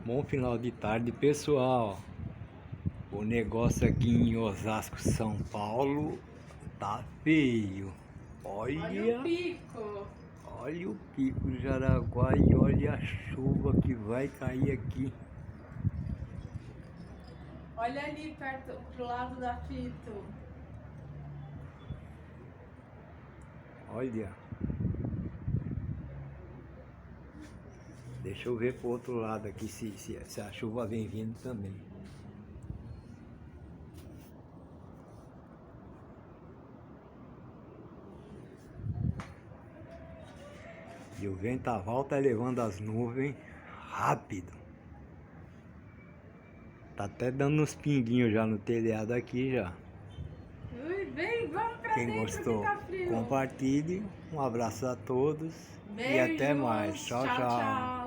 Bom final de tarde, pessoal. O negócio aqui em Osasco, São Paulo, tá feio. Olha o pico. Olha o pico do Jaraguá e olha a chuva que vai cair aqui. Olha ali perto, pro lado da Fito. Olha. Deixa eu ver pro outro lado aqui se a chuva vem vindo também. E o ventaval tá levando as nuvens rápido. Tá até dando uns pinguinhos já no telhado aqui já. Ui, vem, vamos pra Quem dentro que gostou, tá frio. compartilhe. Um abraço a todos e até Beijos. mais. Tchau, Tchau, tchau. tchau.